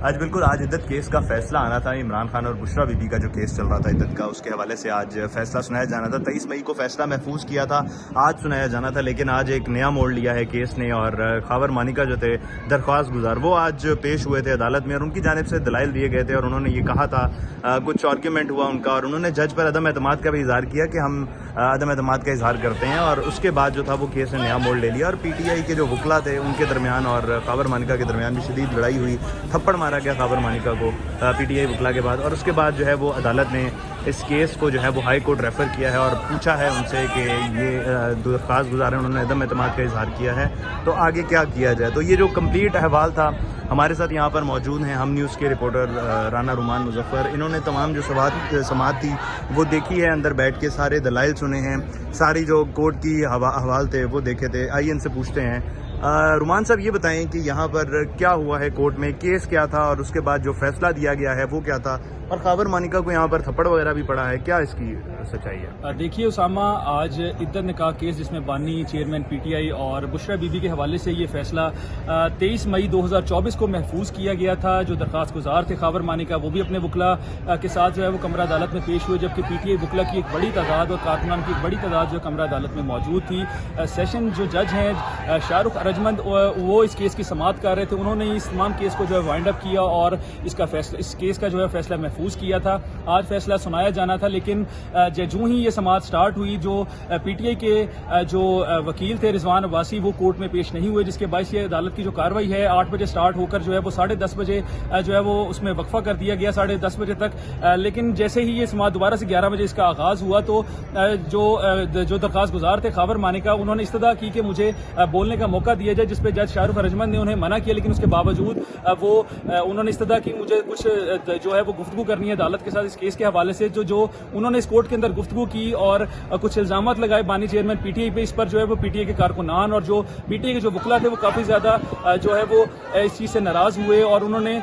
आज बिल्कुल आज इद्दत केस का फैसला आना था। इमरान खान और बुशरा बीबी का जो केस चल रहा था इद्दत का, उसके हवाले से आज फैसला सुनाया जाना था। 23 मई को फैसला महफूज किया था, आज सुनाया जाना था, लेकिन आज एक नया मोड़ लिया है केस ने। और खावर मानिका जो थे दरख्वास्त गुजार, वो आज पेश हुए थे अदालत में और उनकी जानिब से दलाइल दिए गए थे और उन्होंने ये कहा था, कुछ आर्ग्यूमेंट हुआ उनका और उन्होंने जज पर अदम एतमाद का भी इजहार किया कि हम अदम एतमाद का इजहार करते हैं। और उसके बाद जो था वो केस ने नया मोड़ ले लिया और PTI के जो वकला थे उनके दरमियान और खावर मानिका के दरमियान भी शदीद लड़ाई हुई, थप्पड़ मारा गया खावर मानिका को PTI वकला के बाद। और उसके बाद जो है वो अदालत ने इस केस को जो है वो हाई कोर्ट रेफ़र किया है और पूछा है उनसे कि ये दरख्वास्त गुजार है, उन्होंने अदम एतमाद का इजहार किया है, तो आगे क्या किया जाए। तो ये जो कंप्लीट अहवाल था, हमारे साथ यहाँ पर मौजूद हैं हम न्यूज़ के रिपोर्टर राना रुमान मुजफ्फर। इन्होंने तमाम जो समाअत थी वो देखी है, अंदर बैठ के सारे दलाइल सुने हैं, सारी जो कोर्ट की अहवाल थे वो देखे थे। आइए इनसे पूछते हैं। रुमान साहब, ये बताएं कि यहाँ पर क्या हुआ है, कोर्ट में केस क्या था और उसके बाद जो फैसला दिया गया है वो क्या था, और खावर मानिका को यहाँ पर थप्पड़ वगैरह भी पड़ा है, क्या इसकी सच्चाई है? देखिए उसामा, आज इद्दत निकाह केस जिसमें बानी चेयरमैन PTI और बुशरा बीबी के हवाले से ये फैसला 23 मई 2024 को महफूज किया गया था। जो दरख्वास्त गुजार थे खावर मानिका, वो भी अपने वकला के साथ जो है वो कमरा अदालत में पेश हुए, जबकि PTI वकला की एक बड़ी तादाद और कारकुनान की एक बड़ी तादाद जो कमरा अदालत में मौजूद थी। सेशन जो जज हैं शाहरुख अरजमंद, वो इस केस की समाअत कर रहे थे। उन्होंने इस तमाम केस को जो है वाइंड अप किया और इस केस का जो है फैसला महफूज किया था। आज फैसला सुनाया जाना था, लेकिन जूं ही ये समाअत स्टार्ट हुई, जो PTI के जो वकील थे रिजवान अब्बासी, वो कोर्ट में पेश नहीं हुए, जिसके बायस ये अदालत की जो कार्रवाई है 8 बजे स्टार्ट होकर जो है वो 10:30 बजे जो है वो उसमें वक्फा कर दिया गया 10:30 बजे तक। लेकिन जैसे ही ये समाअत दोबारा से 11 बजे इसका आगाज हुआ, तो जो दरख्वास्त गुजार थे खावर मानिका, उन्होंने इस्तदा की कि मुझे बोलने का मौका दिया जाए, जिसपे जज शाहरुख अरजमंद ने उन्हें मना किया। लेकिन उसके बावजूद उन्होंने इस्तदा की मुझे कुछ जो है वो गुफ्तगू करनी है अदालत के साथ इस केस के हवाले से। जो उन्होंने इस कोर्ट के अंदर गुफ्तगू की और कुछ इल्जामात लगाए बानी चेयरमैन PTI पे। इस पर जो है वो PTI के कारकुनान और जो PTI के जो वकला थे वो काफ़ी ज़्यादा जो है वो इस चीज़ से नाराज़ हुए और उन्होंने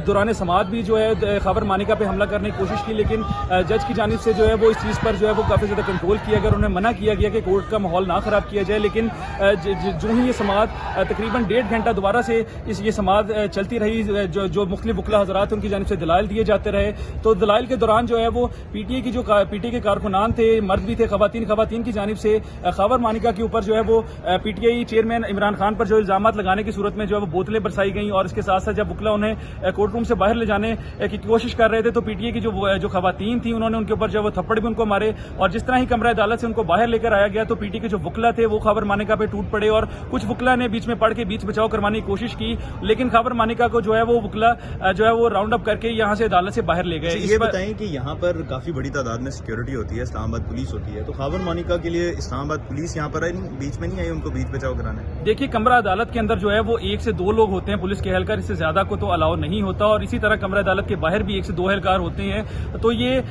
दौरान समाअत भी जो है खावर मानिका पे हमला करने की कोशिश की। लेकिन जज की जानिब से जो है वो इस चीज़ पर जो है वो काफ़ी ज़्यादा कंट्रोल किया गया और उन्हें मना किया गया कि कोर्ट का माहौल ना ख़राब किया जाए। लेकिन जो ही ये समाअत तकरीबन 1.5 घंटा दोबारा से ये समाअत चलती रही, जो मुख्तलिफ वकला हज़रात उनकी जानिब से दलाइल दिए जाते रहे। तो दलाइल के दौरान जो है वो PTI के कारकुनान थे, मर्द भी थे, खवातीन की जानिब से खावर मानिका के ऊपर जो है वो PTI चेयरमैन इमरान खान पर जो इल्जामात लगाने की सूरत में जो है वो बोतलें बरसाई गई। और इसके साथ साथ जब वकला उन्हें कोर्ट रूम से बाहर ले जाने की कोशिश कर रहे थे, तो PTI की जो खवातीन थी उन्होंने उनके ऊपर जो है वो थप्पड़ भी उनको मारे। और जिस तरह ही कमरा अदालत से उनको बाहर लेकर आया गया, तो PTI के जो वकला थे वो खावर मानिका पे टूट पड़े और कुछ वकला ने बीच में पड़ के बीच बचाव करवाने की कोशिश की। लेकिन खावर मानिका को जो है वो वकला जो है वो राउंड अप करके यहाँ से अदालत से बाहर ले गए। ये बताएं कि यहाँ पर काफी बड़ी तादाद में सिक्योरिटी होती है, इस्लामाबाद पुलिस होती है, तो खावर मानिका के लिए इस्लामाबाद पुलिस यहाँ पर बीच में नहीं आई उनको बीच बचाव कराने? देखिए, कमरा अदालत के अंदर जो है वो 1 से 2 लोग होते हैं पुलिस के एहलकार, इससे ज्यादा को तो अलाउ नहीं होता। और इसी तरह कमरा अदालत के बाहर भी 1 से 2 एहलकार होते हैं। तो ये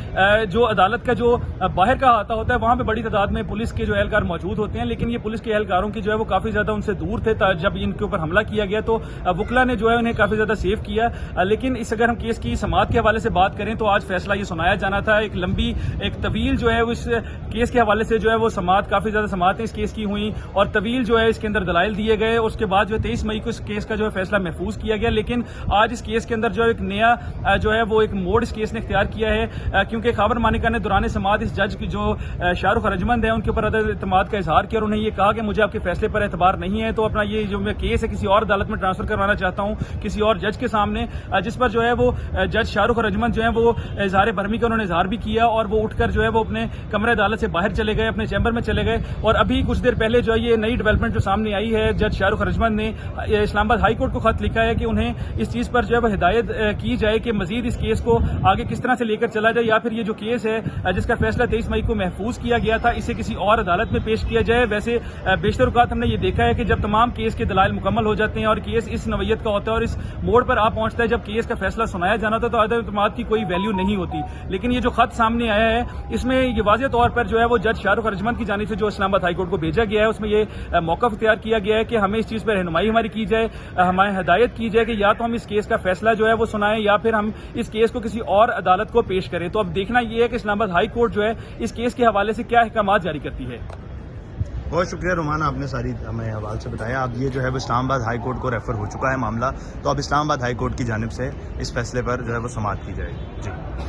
जो अदालत का जो बाहर का अहाता होता है, वहां पे बड़ी तादाद में पुलिस के जो एहलकार मौजूद होते हैं। लेकिन ये पुलिस के एहलकारों की जो है वो काफी ज्यादा उनसे दूर थे। जब इनके ऊपर हमला किया गया तो वकला ने जो है उन्हें काफी ज्यादा सेव किया। लेकिन अगर हम केस की समाअत के हवाले से बात करें, तो आज फैसला ये सुनाया जाना था। एक लंबी एक तवील जो है इस केस के हवाले से जो है वो समाअत, काफी ज्यादा समाअतें इस केस की हुई और तवील जो है इसके अंदर दलाइल दिए गए। उसके बाद जो 23 मई को इस केस का जो है फैसला महफूज किया गया। लेकिन आज इस केस के अंदर जो एक नया जो है वो एक मोड़ इस केस ने इख्तियार किया है, क्योंकि खावर मानिका ने दौरान समाअत इस जज की जो शाहरुख अरजमंद है उनके ऊपर अदम एतमाद का इजहार किया और उन्हें ये कहा कि मुझे आपके फैसले पर एतबार नहीं है, तो अपना ये जो केस है किसी और अदालत में ट्रांसफर करवाना चाहता हूँ, किसी और जज के सामने। जिस पर जो है वो जज शाहरुख अरजमंद जो है वो इजहार बरहमी का उन्होंने इजहार भी किया और वो उठकर जो है वो अपने कमरे अदालत से बाहर चले गए, अपने चैम्बर में चले गए। और अभी कुछ देर पहले जो है ये नई डेवलपमेंट जो सामने आई है, जज शाहरुख अरजमंद ने इस्लामाबाद हाई कोर्ट को खत लिखा है कि उन्हें इस चीज पर जो है वो हिदायत की जाए कि मजीद इस केस को आगे किस तरह से लेकर चला जाए, या फिर ये जो केस है जिसका फैसला 23 मई को महफूज किया गया था, इसे किसी और अदालत में पेश किया जाए। वैसे बेशतर औकात हमने ये देखा है कि जब तमाम केस के दलाइल मुकम्मल हो जाते हैं और केस इस नवैयत का होता है और इस मोड़ पर आ पहुंचता है जब केस का फैसला सुनाया जाना होता है, तो अदम एतमाद की कोई वैल्यू नहीं होती। लेकिन ये जो खत सामने आया है, इसमें ये वाज़ेह तौर पर जो है वो जज शाहरुख अरजमंद की जानिब से जो इस्लामाबाद हाई कोर्ट को भेजा गया है, उसमें ये मौका इख्तियार किया गया है कि हमें इस चीज़ पर रहनुमाई हमारी की जाए, हमें हिदायत की जाए कि या तो हम इस केस का फैसला जो है वो सुनाएं या फिर हम इस केस को किसी और अदालत को पेश करें। तो अब देखना यह है कि इस्लामाबाद हाई कोर्ट जो है इस केस के हवाले से क्या अहकामात जारी करती है। बहुत शुक्रिया रुमान, आपने सारी हमें हवाले से बताया। अब ये जो है वो इस्लामाबाद हाई कोर्ट को रेफ़र हो चुका है मामला, तो अब इस्लामाबाद हाई कोर्ट की जानिब से इस फैसले पर जो है वो समाअत की जाएगी। जी।